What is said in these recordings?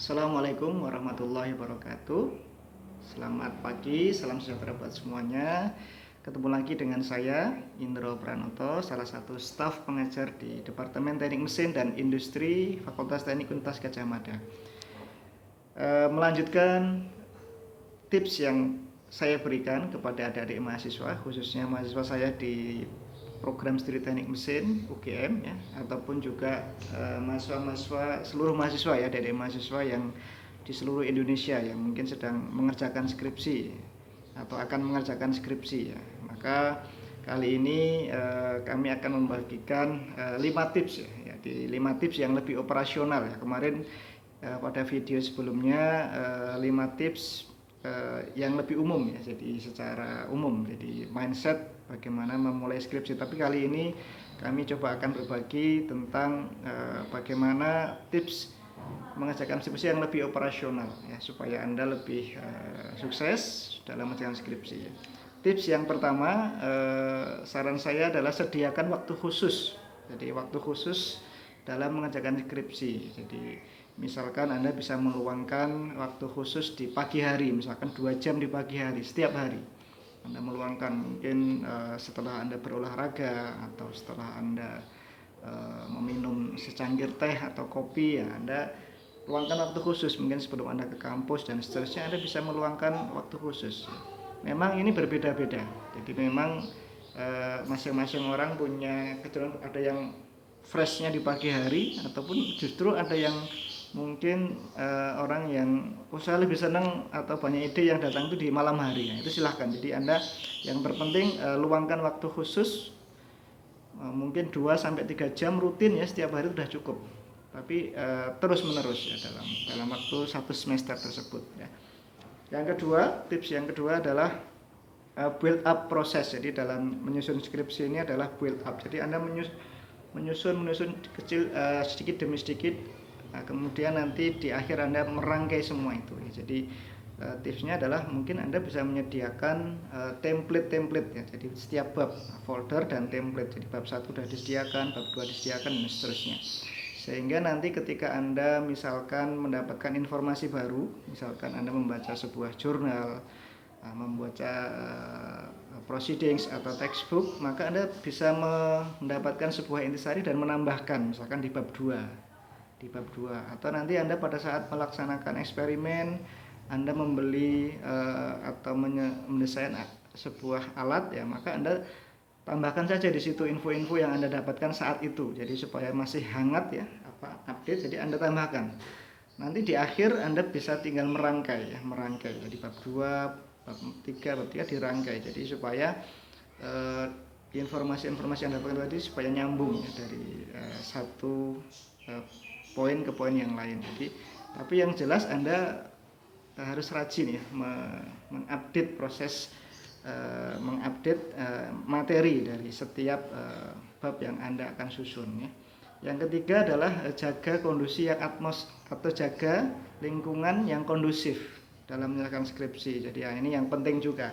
Assalamualaikum warahmatullahi wabarakatuh. Selamat pagi, salam sejahtera buat semuanya. Ketemu lagi dengan saya, Indro Pranoto, salah satu staf pengajar di Departemen Teknik Mesin dan Industri Fakultas Teknik Universitas Gadjah Mada. Melanjutkan tips yang saya berikan kepada adik-adik mahasiswa, khususnya mahasiswa saya di program studi teknik mesin UGM ya, ataupun juga mahasiswa-mahasiswa, seluruh mahasiswa ya, adik-adik mahasiswa yang di seluruh Indonesia yang mungkin sedang mengerjakan skripsi atau akan mengerjakan skripsi ya. Maka kali ini kami akan membagikan 5 tips ya, di 5 tips yang lebih operasional ya. Kemarin pada video sebelumnya 5 tips yang lebih umum ya, jadi secara umum, jadi mindset bagaimana memulai skripsi. Tapi kali ini kami coba akan berbagi tentang bagaimana tips mengerjakan skripsi yang lebih operasional ya, supaya Anda lebih sukses dalam mengerjakan skripsi ya. Tips yang pertama, saran saya adalah sediakan waktu khusus. Jadi waktu khusus dalam mengerjakan skripsi. Jadi misalkan Anda bisa meluangkan waktu khusus di pagi hari, misalkan 2 jam di pagi hari setiap hari. Anda meluangkan mungkin setelah Anda berolahraga atau setelah Anda meminum secangkir teh atau kopi ya, Anda luangkan waktu khusus, mungkin sebelum Anda ke kampus dan seterusnya Anda bisa meluangkan waktu khusus. Memang ini berbeda-beda, jadi memang masing-masing orang punya kecenderungan, ada yang freshnya di pagi hari, ataupun justru ada yang mungkin orang yang saya lebih senang atau banyak ide yang datang itu di malam hari. Nah, itu silahkan. Jadi Anda yang terpenting luangkan waktu khusus, mungkin 2-3 jam rutin ya setiap hari sudah cukup. Tapi terus menerus ya dalam waktu 1 semester tersebut ya. Yang kedua, tips yang kedua adalah build up proses. Jadi dalam menyusun skripsi ini adalah build up. Jadi Anda menyusun kecil, sedikit demi sedikit. Nah, kemudian nanti di akhir Anda merangkai semua itu. Jadi tipsnya adalah mungkin Anda bisa menyediakan template ya. Jadi setiap bab folder dan template. Jadi bab 1 sudah disediakan, bab 2 disediakan dan seterusnya. Sehingga nanti ketika Anda misalkan mendapatkan informasi baru, misalkan Anda membaca sebuah jurnal, membaca proceedings atau textbook, maka Anda bisa mendapatkan sebuah intisari dan menambahkan misalkan di bab 2. Atau nanti Anda pada saat melaksanakan eksperimen, Anda membeli atau mendesain sebuah alat ya, maka Anda tambahkan saja di situ info-info yang Anda dapatkan saat itu. Jadi supaya masih hangat ya, update, jadi Anda tambahkan. Nanti di akhir Anda bisa tinggal merangkai. Jadi bab 2, bab 3 dirangkai. Jadi supaya informasi-informasi yang Anda dapatkan tadi supaya nyambung ya, dari satu poin ke poin yang lain. Jadi tapi yang jelas Anda harus rajin ya mengupdate proses, mengupdate materi dari setiap bab yang Anda akan susun ya. Yang ketiga adalah jaga kondisi yang atau jaga lingkungan yang kondusif dalam menyelesaikan skripsi. Jadi ini yang penting juga.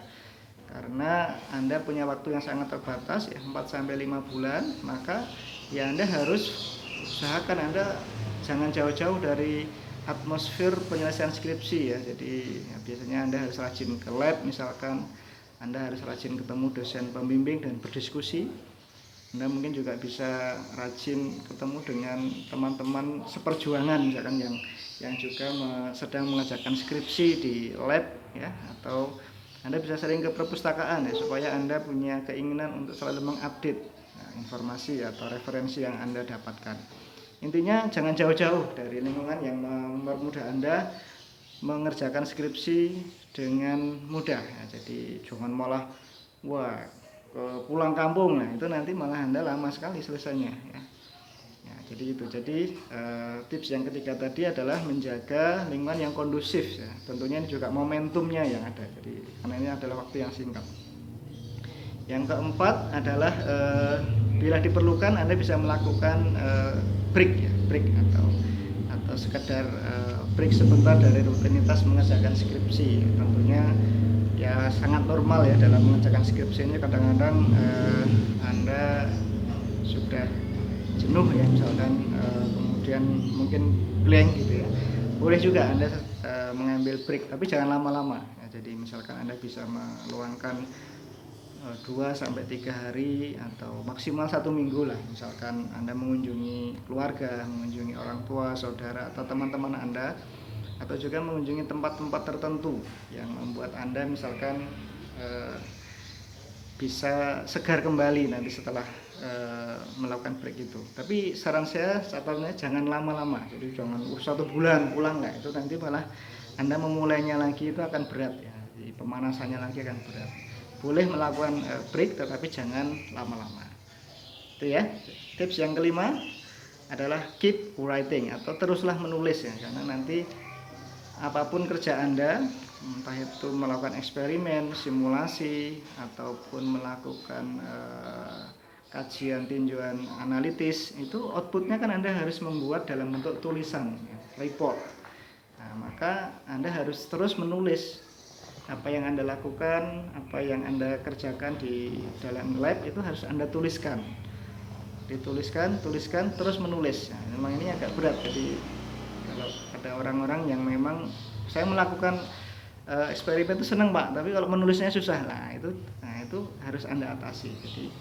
Karena Anda punya waktu yang sangat terbatas ya, 4-5 bulan, maka ya Anda harus usahakan Anda jangan jauh-jauh dari atmosfer penyelesaian skripsi ya. Jadi ya, biasanya Anda harus rajin ke lab, misalkan Anda harus rajin ketemu dosen pembimbing dan berdiskusi. Anda mungkin juga bisa rajin ketemu dengan teman-teman seperjuangan misalkan yang juga sedang mengerjakan skripsi di lab ya, atau Anda bisa sering ke perpustakaan ya, supaya Anda punya keinginan untuk selalu mengupdate informasi atau referensi yang Anda dapatkan. Intinya jangan jauh-jauh dari lingkungan yang mempermudah Anda mengerjakan skripsi dengan mudah ya. Jadi jangan malah pulang kampung, nah itu nanti malah Anda lama sekali selesainya ya. Jadi itu. Jadi tips yang ketiga tadi adalah menjaga lingkungan yang kondusif ya. Tentunya ini juga momentumnya yang ada. Jadi karena ini adalah waktu yang singkat. Yang keempat adalah bila diperlukan Anda bisa melakukan break atau sekedar break sebentar dari rutinitas mengerjakan skripsi. Tentunya ya sangat normal ya dalam mengerjakan skripsi ini, kadang-kadang Anda sudah jenuh ya misalkan, kemudian mungkin blank gitu ya, boleh juga Anda mengambil break, tapi jangan lama-lama ya. Jadi misalkan Anda bisa meluangkan 2 sampai 3 hari atau maksimal 1 minggu lah, misalkan Anda mengunjungi keluarga, mengunjungi orang tua, saudara atau teman-teman Anda, atau juga mengunjungi tempat-tempat tertentu yang membuat Anda misalkan bisa segar kembali nanti setelah melakukan break itu. Tapi saran saya catatannya jangan lama-lama, jadi jangan 1 bulan pulang, nggak, itu nanti malah Anda memulainya lagi itu akan berat ya, jadi pemanasannya lagi akan berat. Boleh melakukan break tetapi jangan lama-lama. Itu ya. Tips yang kelima adalah keep writing atau teruslah menulis ya, karena nanti apapun kerja Anda, entah itu melakukan eksperimen, simulasi, ataupun melakukan kajian tinjauan analitis, itu outputnya kan Anda harus membuat dalam bentuk tulisan, ya, report. Nah, maka Anda harus terus menulis apa yang Anda lakukan, apa yang Anda kerjakan di dalam lab itu harus Anda tuliskan. Dituliskan, tuliskan, terus menulis. Nah, memang ini agak berat. Jadi kalau ada orang-orang yang memang saya melakukan eksperimen itu senang Pak, tapi kalau menulisnya susah. Nah itu harus Anda atasi. Jadi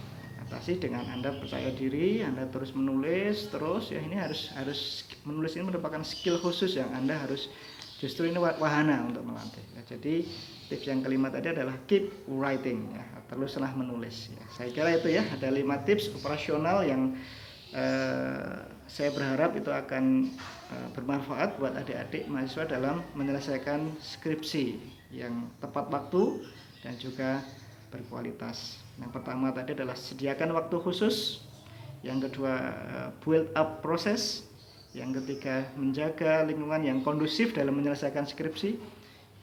atasi dengan Anda percaya diri, Anda terus menulis terus ya. Ini harus menulis ini merupakan skill khusus yang Anda harus, justru ini wahana untuk melatih ya. Jadi tips yang kelima tadi adalah keep writing ya, teruslah menulis ya. Saya kira itu ya, ada 5 tips operasional yang saya berharap itu akan bermanfaat buat adik-adik mahasiswa dalam menyelesaikan skripsi yang tepat waktu dan juga berkualitas. Yang pertama tadi adalah sediakan waktu khusus, yang kedua build up proses, yang ketiga menjaga lingkungan yang kondusif dalam menyelesaikan skripsi,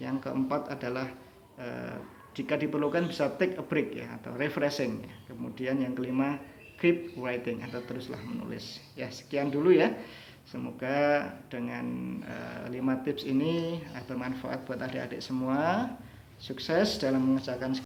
yang keempat adalah jika diperlukan bisa take a break ya, atau refreshing ya. Kemudian yang kelima keep writing atau teruslah menulis ya. Sekian dulu ya, semoga dengan 5 tips ini bermanfaat buat adik-adik semua. Sukses dalam mengerjakan